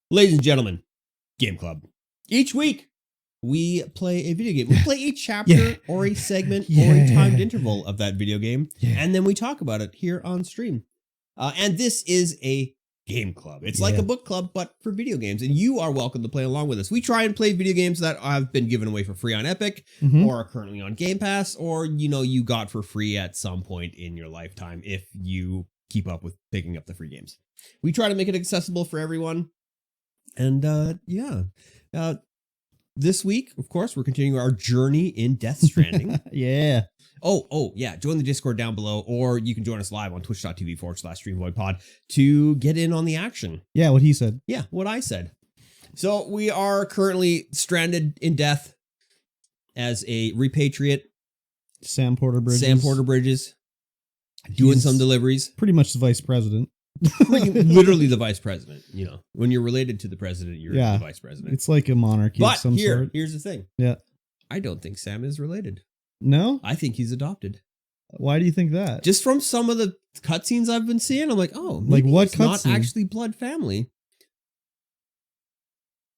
Ladies and gentlemen, Game Club. Each week, we play a video game. We play a chapter or a segment or a timed interval of that video game, and then we talk about it here on stream. And this is a game club. It's like a book club, but for video games, and you are welcome to play along with us. We try and play video games that have been given away for free on Epic, or are currently on Game Pass, or, you got for free at some point in your lifetime if you keep up with picking up the free games. We try to make it accessible for everyone. And this week, of course, we're continuing our journey in Death Stranding. Oh, yeah. Join the Discord down below, or you can join us live on twitch.tv/StreamVoidPod to get in on the action. Yeah, what he said. Yeah, what I said. So we are currently stranded in death as a repatriate. Sam Porter Bridges. Doing some deliveries. Pretty much the vice president. Literally the vice president. When you're related to the president, you're the vice president. It's like a monarchy of some sort. Here's the thing. Yeah. I don't think Sam is related. No? I think he's adopted. Why do you think that? Just from some of the cutscenes I've been seeing, I'm like, oh, maybe like what it's not cutscene? Actually blood family.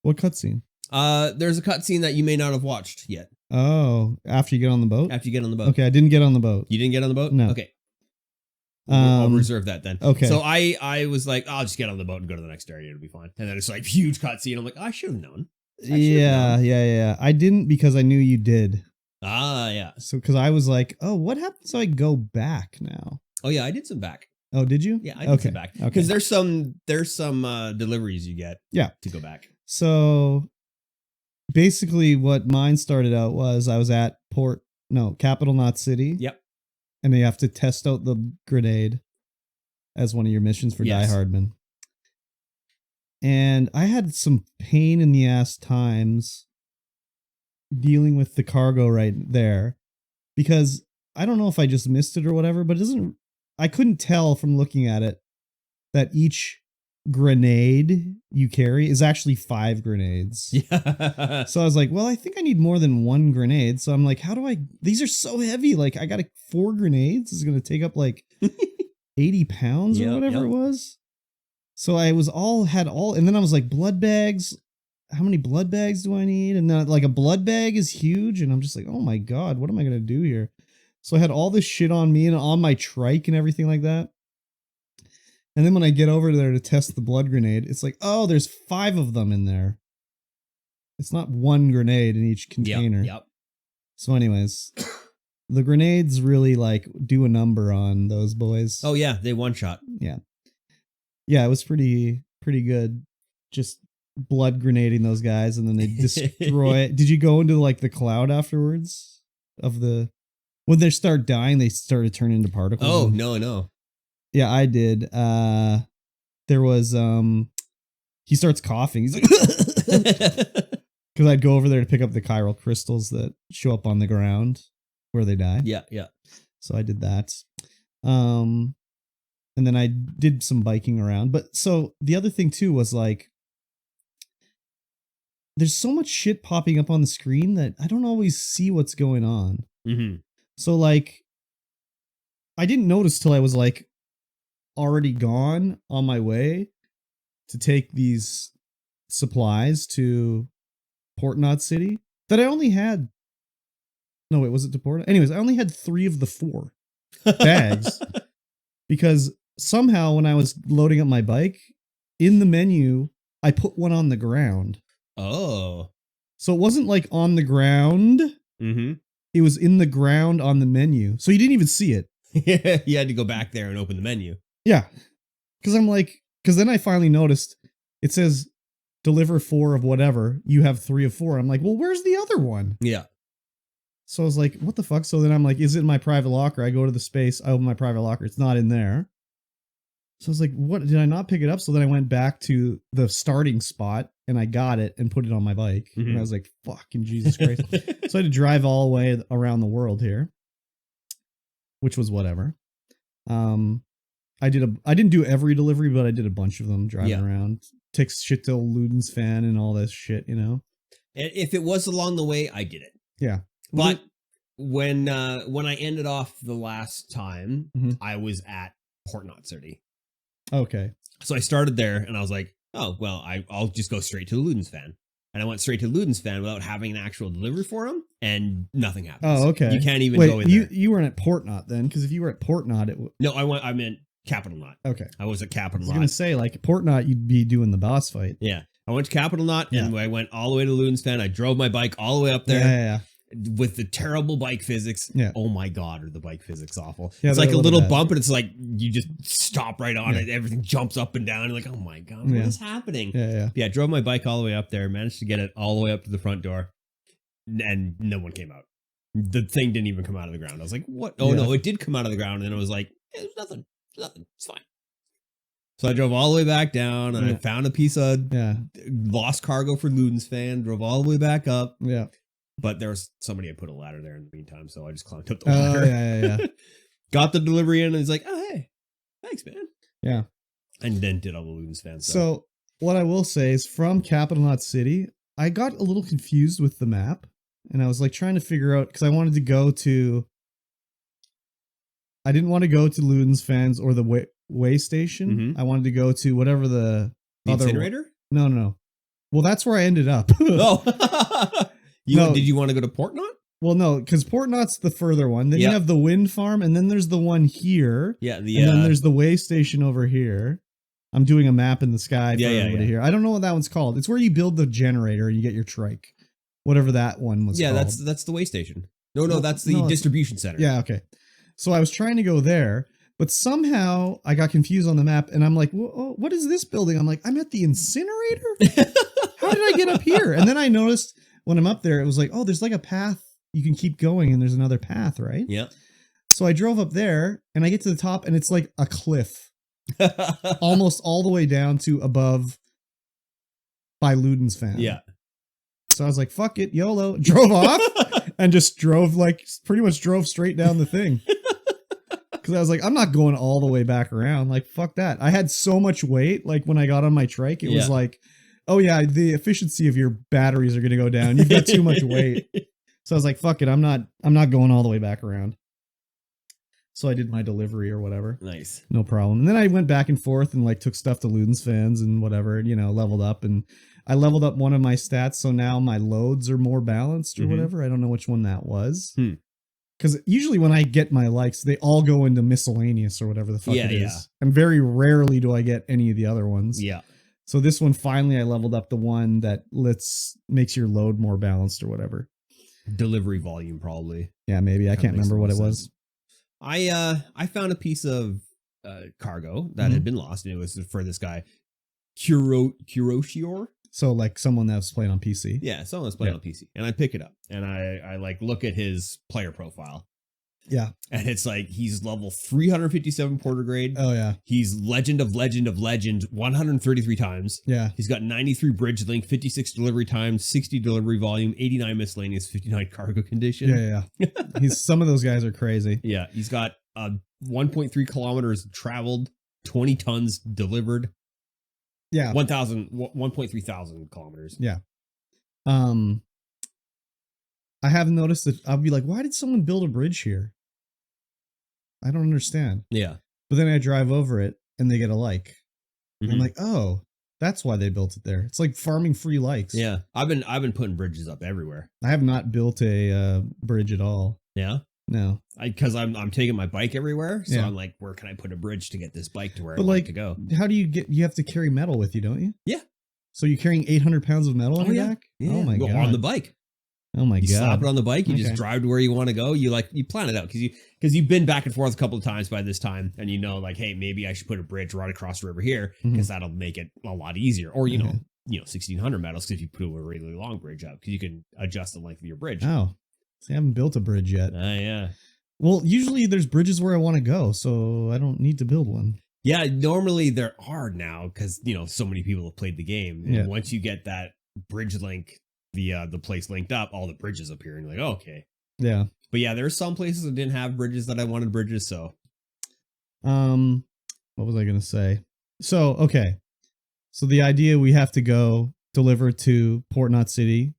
What cutscene? There's a cutscene that you may not have watched yet. Oh, after you get on the boat? After you get on the boat. Okay, I didn't get on the boat. You didn't get on the boat? No. Okay. I'll reserve that then. Okay. So I was like, I'll just get on the boat and go to the next area. It'll be fine. And then it's like huge cutscene. I'm like, I should have known. Yeah. I didn't because I knew you did. Ah, yeah. So because I was like, oh, what happens if I go back now? Oh yeah, I did some back. Oh, did you? Yeah, I did some back. Okay. Because there's some deliveries you get. To go back. So basically, what mine started out was I was at Capital Knot City. Yep. And you have to test out the grenade as one of your missions for Die Hardman. And I had some pain in the ass times dealing with the cargo right there, because I don't know if I just missed it or whatever, but I couldn't tell from looking at it that each grenade you carry is actually 5 grenades. Yeah. So I was like, well, I think I need more than 1 grenade. So I'm like, these are so heavy. Like I got 4 grenades. It's going to take up like 80 pounds or whatever it was. So I and then I was like, blood bags. How many blood bags do I need? And then like a blood bag is huge. And I'm just like, oh my God, what am I going to do here? So I had all this shit on me and on my trike and everything like that. And then when I get over there to test the blood grenade, it's like, oh, there's 5 of them in there. It's not 1 grenade in each container. Yep. So anyways, the grenades really like do a number on those boys. Oh yeah, they one shot. Yeah. Yeah, it was pretty good. Just blood grenading those guys and then they destroy it. Did you go into like the cloud afterwards when they start dying, they start to turn into particles? Oh, no. Yeah, I did. There was he starts coughing. He's like, because I'd go over there to pick up the chiral crystals that show up on the ground where they die. Yeah. So I did that. And then I did some biking around. But so the other thing too was like, there's so much shit popping up on the screen that I don't always see what's going on. Mm-hmm. So like, I didn't notice till I was like, already gone on my way to take these supplies to Port Knot City that I only had. No, wait, was it to Port? Anyways, I only had 3 of the 4 bags because somehow when I was loading up my bike in the menu, I put one on the ground. Oh, so it wasn't like on the ground. Mm-hmm. It was in the ground on the menu. So you didn't even see it. You had to go back there and open the menu. Yeah. Because then I finally noticed it says deliver 4 of whatever. You have 3 of 4. I'm like, well, where's the other one? Yeah. So I was like, what the fuck? So then I'm like, is it in my private locker? I go to the space. I open my private locker. It's not in there. So I was like, what? Did I not pick it up? So then I went back to the starting spot and I got it and put it on my bike. Mm-hmm. And I was like, fucking Jesus Christ. So I had to drive all the way around the world here, which was whatever. I didn't do every delivery, but I did a bunch of them driving around. Takes shit to Luden's fan and all this shit, And if it was along the way, I get it. Yeah. But when I ended off the last time, I was at Port Knot City. Okay. So I started there and I was like, Oh, well, I'll just go straight to the Ludens fan. And I went straight to Ludens fan without having an actual delivery for him, and nothing happens. Oh, okay. You can't even go in there. You weren't at Portnot then, because if you were at Portnot, No, I meant Capital Knot. Okay. I was at Capital Knot. I was going to say, like, Portnot, you'd be doing the boss fight. Yeah. I went to Capital Knot, and I went all the way to Ludens fan. I drove my bike all the way up there. Yeah. With the terrible bike physics. Yeah. Oh my God, are the bike physics awful. Yeah, it's like a little bad. bump and it's like you just stop right on it. Everything jumps up and down. You're like, oh my God, what is happening? Yeah, drove my bike all the way up there, managed to get it all the way up to the front door, and no one came out. The thing didn't even come out of the ground. I was like, what? Oh no, it did come out of the ground, and then it was like, there's nothing. It's fine. So I drove all the way back down, and I found a piece of lost cargo for Ludens fan, drove all the way back up. Yeah. But there was somebody had put a ladder there in the meantime, so I just climbed up the ladder. Yeah. Got the delivery in, and he's like, "Oh, hey, thanks, man." Yeah. And then did all the Ludens fan stuff. So what I will say is, from Capital Knot City, I got a little confused with the map, and I was like trying to figure out, because I wanted to go to. I didn't want to go to Ludens fans or the way station. Mm-hmm. I wanted to go to whatever the other incinerator. No. Well, that's where I ended up. Oh. Did you want to go to Portnot? Well, no, because Portnot's the further one. Then you have the wind farm, and then there's the one here. Yeah, and then there's the way station over here. I'm doing a map in the sky for everybody here. I don't know what that one's called. It's where you build the generator and you get your trike. Whatever that one was called. Yeah, that's the way station. No, that's the distribution center. Yeah, okay. So I was trying to go there, but somehow I got confused on the map, and I'm like, what is this building? I'm like, I'm at the incinerator? How did I get up here? And then I noticed when I'm up there, it was like, oh, there's like a path. You can keep going, and there's another path, right? Yeah. So I drove up there, and I get to the top, and it's like a cliff. Almost all the way down to above by Ludens fan. Yeah. So I was like, fuck it, YOLO. Drove off and just drove, like, pretty much drove straight down the thing. Because I was like, I'm not going all the way back around. Like, fuck that. I had so much weight, like, when I got on my trike, it was like, oh yeah, the efficiency of your batteries are going to go down. You've got too much weight. So I was like, fuck it. I'm not going all the way back around. So I did my delivery or whatever. Nice. No problem. And then I went back and forth and like took stuff to Ludens fans and whatever, leveled up, and I leveled up one of my stats. So now my loads are more balanced or whatever. I don't know which one that was. Because usually when I get my likes, they all go into miscellaneous or whatever the fuck it is. And very rarely do I get any of the other ones. Yeah. So this one, finally, I leveled up the one that makes your load more balanced or whatever. Delivery volume, probably. Yeah, maybe. I can't remember what it was. I found a piece of cargo that had been lost, and it was for this guy, Kuroshior. So like someone that was playing on PC. Yeah, someone that's playing on PC. And I pick it up, and I like look at his player profile. Yeah. And it's like he's level 357 porter grade. Oh, yeah. He's legend of 133 times. Yeah. He's got 93 bridge link, 56 delivery times, 60 delivery volume, 89 miscellaneous, 59 cargo condition. Yeah. Some of those guys are crazy. Yeah. He's got 1.3 kilometers traveled, 20 tons delivered. Yeah. 1.3 thousand kilometers. Yeah. I have noticed that I'll be like, why did someone build a bridge here? I don't understand. Yeah. But then I drive over it and they get a like. Mm-hmm. I'm like, oh, that's why they built it there. It's like farming free likes. Yeah. I've been putting bridges up everywhere. I have not built a bridge at all. Yeah. No. Because I'm taking my bike everywhere. So I'm like, where can I put a bridge to get this bike to where I want to go? How do you have to carry metal with you, don't you? Yeah. So you're carrying 800 pounds of metal on your back? Yeah. Oh my God. On the bike. Oh my God. You slap it on the bike, you just drive to where you want to go. You plan it out because you've been back and forth a couple of times by this time, and like, hey, maybe I should put a bridge right across the river here because that'll make it a lot easier. Or 1600 metals if you put a really long bridge up because you can adjust the length of your bridge. Oh, see, I haven't built a bridge yet. Yeah. Well, usually there's bridges where I want to go, so I don't need to build one. Yeah, normally there are now because so many people have played the game. Yeah. And once you get that bridge link, the place linked up, all the bridges appear, and you're like, oh, okay. Yeah. But yeah, there's some places that didn't have bridges that I wanted bridges, so. What was I gonna say? So, okay. So the idea, we have to go deliver to Port Knot City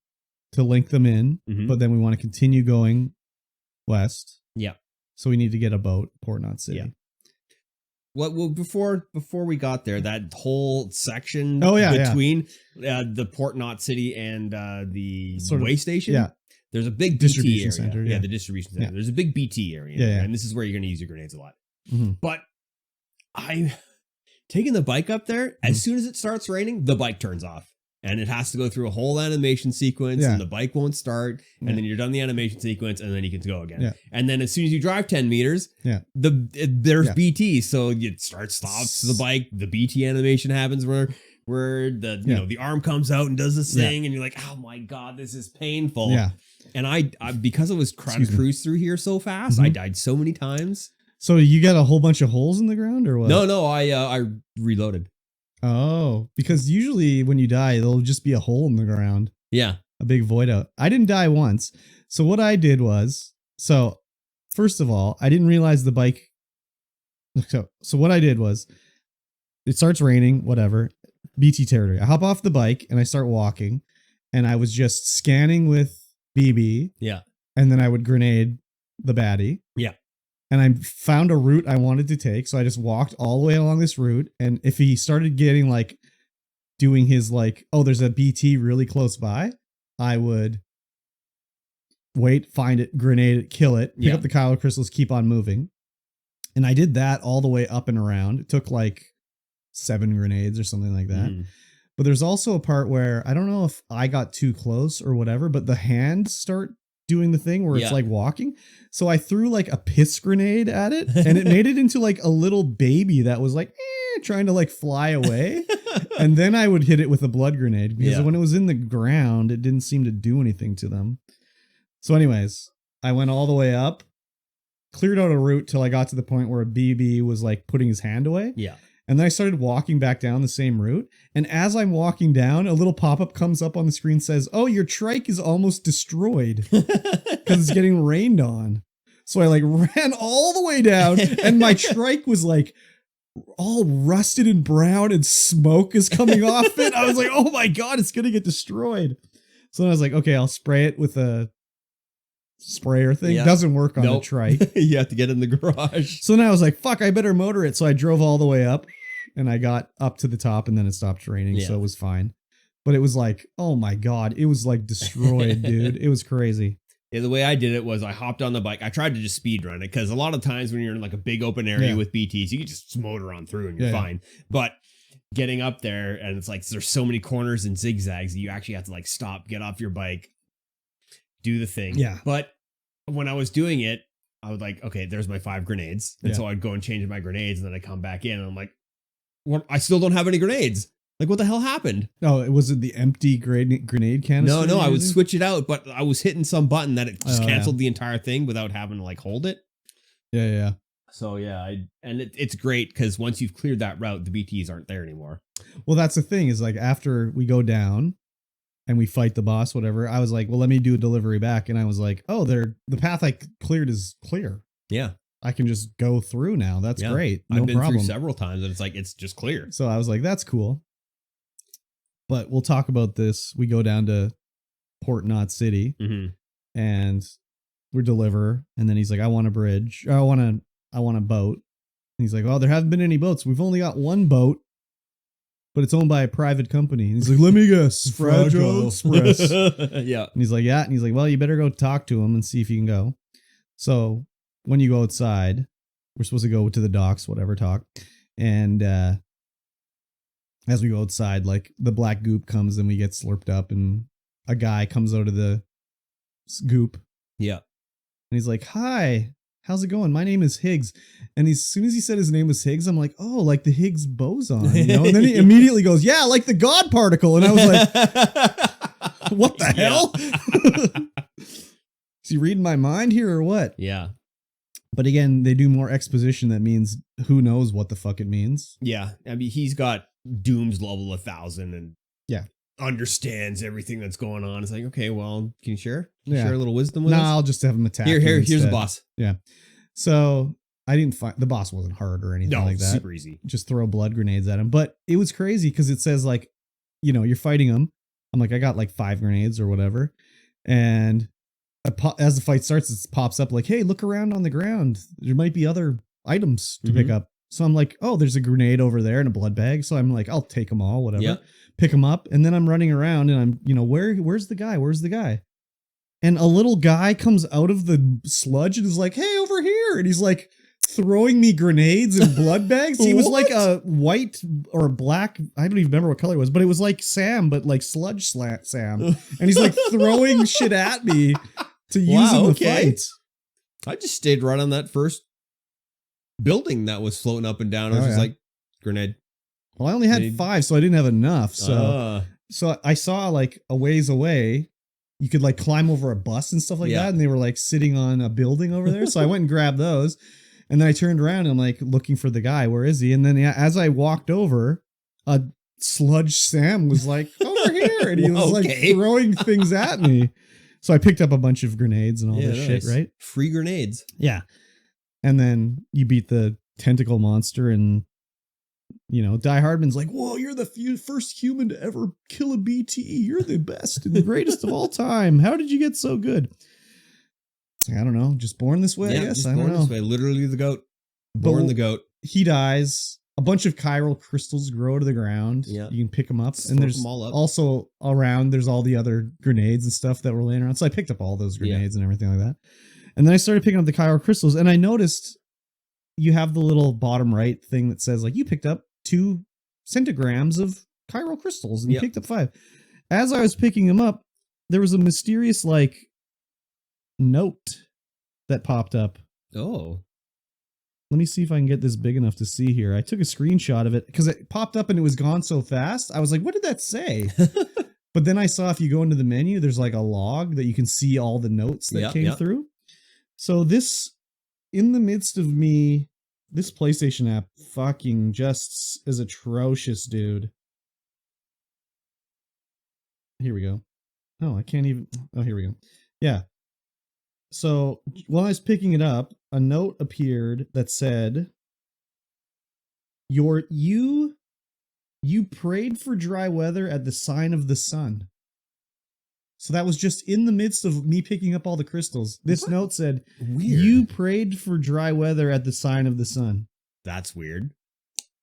to link them in, but then we want to continue going west. Yeah. So we need to get a boat, Port Knot City. Yeah. Well, before we got there, that whole section between the Port Knot City and the way station. Yeah. There's a big distribution BT area. center. Yeah, the distribution center. Yeah. There's a big BT area. Yeah. And this is where you're going to use your grenades a lot. Mm-hmm. But I'm taking the bike up there. As soon as it starts raining, the bike turns off. And it has to go through a whole animation sequence and the bike won't start. And then you're done the animation sequence and then you can go again. Yeah. And then as soon as you drive 10 meters, there's BT. So it stops the bike. The BT animation happens where the the arm comes out and does this thing and you're like, oh my God, this is painful. Yeah. And I because it was trying to cruise through here so fast, I died so many times. So you got a whole bunch of holes in the ground or what? No, I reloaded. Oh, because usually when you die, there'll just be a hole in the ground. Yeah. A big void out. I didn't die once. So what I did was, first of all, I didn't realize the bike. So what I did was, it starts raining, whatever, BT territory. I hop off the bike and I start walking and I was just scanning with BB. Yeah. And then I would grenade the baddie. Yeah. And I found a route I wanted to take. So I just walked all the way along this route. And if he started getting doing his there's a BT really close by, I would wait, find it, grenade it, kill it, pick up the kylo crystals, keep on moving. And I did that all the way up and around. It took 7 grenades or something like that. But there's also a part where I don't know if I got too close or whatever, but the hands start doing the thing where it's walking. So I threw a piss grenade at it and it made it into a little baby that was trying to fly away. And then I would hit it with a blood grenade because when it was in the ground, it didn't seem to do anything to them. So anyways, I went all the way up, cleared out a route till I got to the point where a BB was putting his hand away. Yeah. And then I started walking back down the same route. And as I'm walking down, a little pop-up comes up on the screen, says, oh, your trike is almost destroyed because it's getting rained on. So I ran all the way down and my trike was all rusted and brown and smoke is coming off it. I was like, oh my God, it's going to get destroyed. So then I was like, okay, I'll spray it with a sprayer thing. Doesn't work on the trike. You have to get in the garage. So then I was like, fuck, I better motor it. So I drove all the way up. And I got up to the top and then it stopped raining. So it was fine. But it was oh my God, it was destroyed, dude. It was crazy. Yeah, the way I did it was I hopped on the bike. I tried to just speed run it because a lot of times when you're in a big open area with BTs, you can just motor on through and you're fine. But getting up there and it's there's so many corners and zigzags that you actually have to stop, get off your bike, do the thing. Yeah. But when I was doing it, I was okay, there's my 5 grenades. And so I'd go and change my grenades and then I come back in and I'm like, what? I still don't have any grenades. What the hell happened? Oh, was it the empty grenade canister? No, I would switch it out, but I was hitting some button that it just canceled the entire thing without having to hold it. Yeah. So yeah, it's great because once you've cleared that route, the BTs aren't there anymore. Well, that's the thing is after we go down and we fight the boss, whatever, I was well, let me do a delivery back. And I was oh, the path I cleared is clear. Yeah. I can just go through now. That's great. No problem. I've been through several times and it's just clear. So I was that's cool. But we'll talk about this. We go down to Port Knot City and we deliver. And then he's I want a bridge. I want a boat. And he's oh, there haven't been any boats. We've only got one boat, but it's owned by a private company. And he's let me guess. Fragile Express. Yeah. And he's yeah. And he's well, you better go talk to him and see if you can go. So when you go outside, we're supposed to go to the docks, whatever, talk. And as we go outside, the black goop comes and we get slurped up and a guy comes out of the goop. Yeah. And he's hi, how's it going? My name is Higgs. And as soon as he said his name was Higgs, I'm oh, the Higgs boson, And then he immediately goes, yeah, the God particle. And I was what the hell? Is he reading my mind here or what? Yeah. But again, they do more exposition. That means who knows what the fuck it means. Yeah. I mean, he's got Doom's level 1,000 and understands everything that's going on. It's okay, well, can you share? Share a little wisdom with us? I'll just have him attack. Here's the boss. Yeah. So I didn't find the boss wasn't hard or anything like that. Super easy. Just throw blood grenades at him. But it was crazy because it says you're fighting him. I'm I got 5 grenades or whatever. And as the fight starts, it pops up hey, look around on the ground. There might be other items to pick up. So I'm like, oh, there's a grenade over there and a blood bag. So I'm like, I'll take them all, whatever. Yeah. Pick them up. And then I'm running around and I'm, where's the guy? Where's the guy? And a little guy comes out of the sludge and is like, hey, over here. And he's like throwing me grenades and blood bags. He was like a white or a black. I don't even remember what color it was, but it was like Sam, but like sludge Sam. And he's like throwing shit at me to use in the fight. I just stayed right on that first building that was floating up and down. I was just like, grenade. Well, I only had 5, so I didn't have enough. So I saw like a ways away, you could like climb over a bus and stuff like that. And they were like sitting on a building over there. So I went and grabbed those. And then I turned around and I'm like looking for the guy. Where is he? And then as I walked over, a sludge Sam was like, over here. And he was like throwing things at me. So I picked up a bunch of grenades and all this shit, right? Free grenades. Yeah. And then you beat the tentacle monster and, Die Hardman's like, whoa, you're the first human to ever kill a BT. You're the best and the greatest of all time. How did you get so good? I don't know. Just born this way, I guess. I don't know. This way. Literally the goat. Born the goat. He dies. A bunch of chiral crystals grow to the ground. Yeah. You can pick them up. And there's also around, there's all the other grenades and stuff that were laying around. So I picked up all those grenades and everything like that. And then I started picking up the chiral crystals. And I noticed you have the little bottom right thing that says, like, you picked up 2 centigrams of chiral crystals. And you picked up 5. As I was picking them up, there was a mysterious, like, note that popped up. Oh. Let me see if I can get this big enough to see here. I took a screenshot of it because it popped up and it was gone so fast. I was like, what did that say? But then I saw if you go into the menu, there's like a log that you can see all the notes that came through. So this, in the midst of me, this PlayStation app fucking just is atrocious, dude. Here we go. Oh, I can't even. Oh, here we go. Yeah. So while I was picking it up, a note appeared that said, you prayed for dry weather at the sign of the sun. So that was just in the midst of me picking up all the crystals. This note said, weird. You prayed for dry weather at the sign of the sun. That's weird.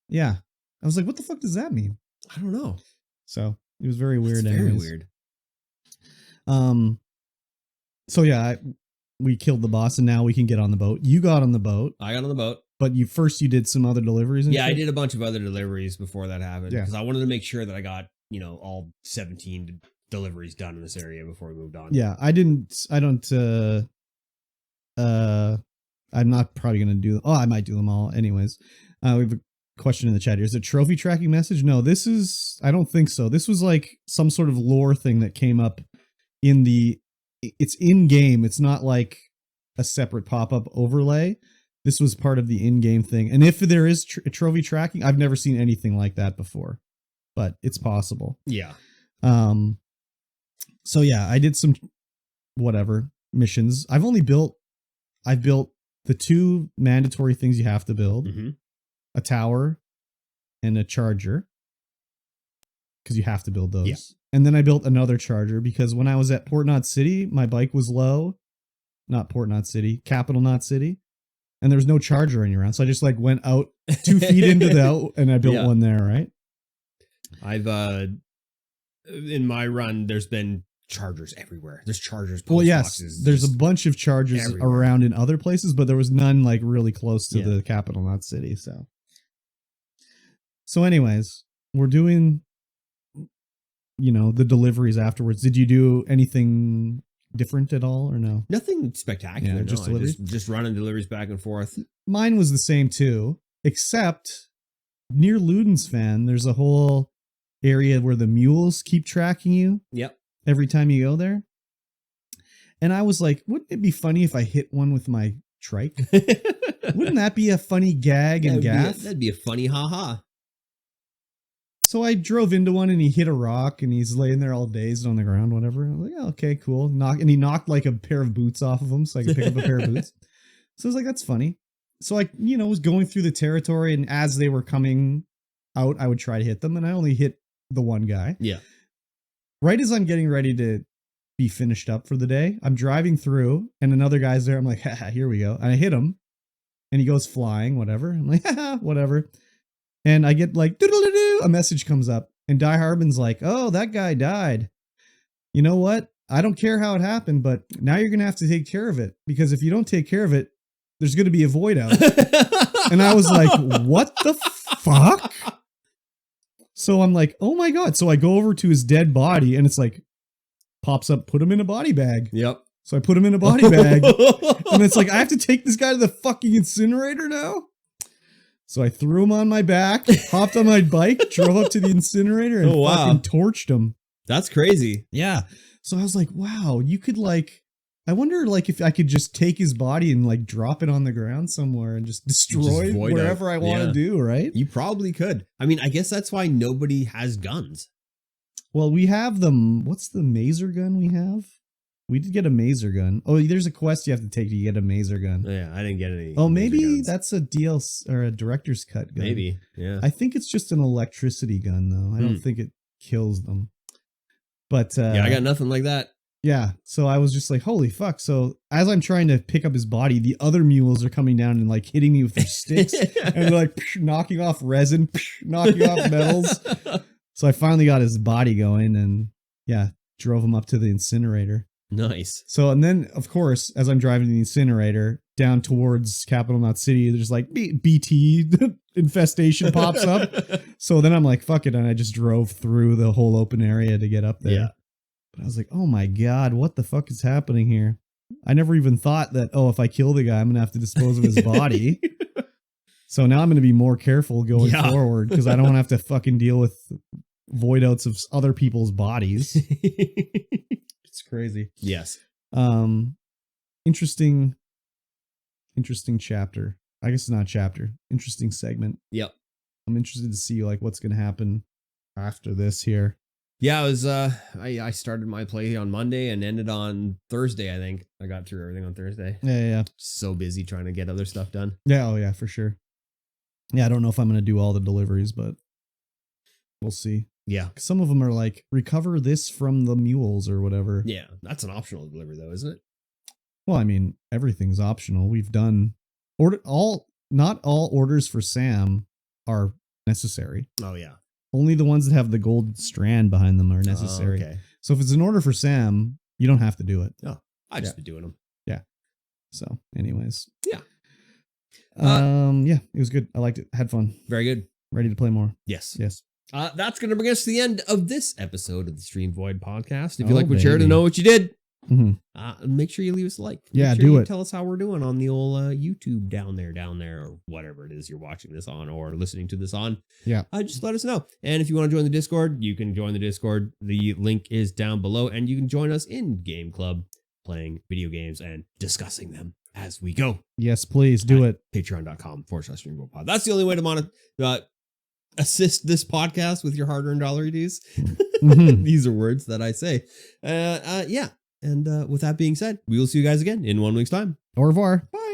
Yeah. I was like, what the fuck does that mean? I don't know. So it was very weird. Very weird. So yeah, we killed the boss and now we can get on the boat. You got on the boat. I got on the boat. But you did some other deliveries and shit? I did a bunch of other deliveries before that happened. Because I wanted to make sure that I got, all 17 deliveries done in this area before we moved on. Yeah, I'm not probably going to do, I might do them all anyways. We have a question in the chat here. Is it trophy tracking message? No, I don't think so. This was like some sort of lore thing that came up it's in game. It's not like a separate pop-up overlay. This was part of the in-game thing. And if there is trophy tracking, I've never seen anything like that before, but it's possible. Yeah. So yeah, I did some missions. I've built the 2 mandatory things you have to build, a tower and a charger, because you have to build those. Yeah. And then I built another charger because when I was at Port Knot City, my bike was low. Not Port Knot City, Capital Knot City. And there was no charger anywhere around. So I just like went out 2 feet into the out and I built one there, right? I've in my run, there's been chargers everywhere. There's chargers. Well, yes, there's a bunch of chargers everywhere around in other places, but there was none like really close to the Capital Knot City. So anyways, we're doing, the deliveries afterwards. Did you do anything different at all or no? Nothing spectacular. Yeah, just deliveries? Just running deliveries back and forth. Mine was the same too, except near Ludensfan, there's a whole area where the mules keep tracking you. Yep. Every time you go there. And I was like, wouldn't it be funny if I hit one with my trike? Wouldn't that be a funny gag and gaff? That'd be a funny ha-ha. So I drove into one and he hit a rock and he's laying there all dazed on the ground, whatever. I was like, oh, okay, cool. And he knocked like a pair of boots off of him so I could pick up a pair of boots. So I was like, that's funny. So I, was going through the territory and as they were coming out, I would try to hit them and I only hit the one guy. Yeah. Right as I'm getting ready to be finished up for the day, I'm driving through and another guy's there. I'm like, haha, here we go. And I hit him. and he goes flying, whatever. I'm like, haha, whatever. And I get like, doodle-doo, a message comes up, and Die Harbin's like, oh, that guy died. You know what? I don't care how it happened, but now you're going to have to take care of it, because if you don't take care of it, there's going to be a void out. And I was like, what the fuck? So I'm like, oh my God. So I go over to his dead body, and it's like, pops up, put him in a body bag. Yep. So I put him in a body bag, and it's like, I have to take this guy to the fucking incinerator now? So I threw him on my back, hopped on my bike, drove up to the incinerator, and fucking torched him. That's crazy. Yeah. So I was like, wow, you could like, I wonder like if I could just take his body and like drop it on the ground somewhere and just destroy wherever I want to do, right? You probably could. I mean, I guess that's why nobody has guns. Well, we have them. What's the maser gun we have? We did get a maser gun. Oh, there's a quest you have to take to get a maser gun. Yeah, I didn't get any. Oh, maybe that's a DLC or a director's cut gun. Maybe, yeah. I think it's just an electricity gun, though. I don't think it kills them. But yeah, I got nothing like that. Yeah, so I was just like, holy fuck. So as I'm trying to pick up his body, the other mules are coming down and like hitting me with their sticks and they're like knocking off resin, knocking off metals. So I finally got his body going and yeah, drove him up to the incinerator. Nice. So, and then of course, as I'm driving to the incinerator down towards Capital Knot City, there's like BT infestation pops up. So then I'm like, fuck it. And I just drove through the whole open area to get up there. Yeah. But I was like, oh my God, what the fuck is happening here? I never even thought that, oh, if I kill the guy, I'm going to have to dispose of his body. So now I'm going to be more careful going forward because I don't want to have to fucking deal with void outs of other people's bodies. It's crazy. Yes. Interesting chapter. I guess it's not chapter. Interesting segment. Yep. I'm interested to see like what's going to happen after this here. Yeah, it was I started my play on Monday and ended on Thursday, I think. I got through everything on Thursday. Yeah. So busy trying to get other stuff done. Yeah, oh yeah, for sure. Yeah, I don't know if I'm going to do all the deliveries, but we'll see. Yeah. Some of them are like, recover this from the mules or whatever. Yeah, that's an optional delivery though, isn't it? Well, I mean, everything's optional. We've done not all orders for Sam are necessary. Oh yeah. Only the ones that have the gold strand behind them are necessary. Okay. So if it's an order for Sam, you don't have to do it. Oh, I just be doing them. Yeah. So anyways. Yeah. Yeah, it was good. I liked it. Had fun. Very good. Ready to play more. Yes. Yes. That's going to bring us to the end of this episode of the Stream Void podcast. If you like what you heard and know what you did, make sure you leave us a like. Yeah, make sure do you it. Tell us how we're doing on the old YouTube down there, or whatever it is you're watching this on or listening to this on. Yeah. Just let us know. And if you want to join the Discord, you can join the Discord. The link is down below, and you can join us in Gameclub playing video games and discussing them as we go. Yes, please do it. Patreon.com/StreamVoidPod. That's the only way to assist this podcast with your hard-earned dollar dues. These are words that I say. Yeah. And with that being said, we will see you guys again in 1 week's time. Au revoir. Bye.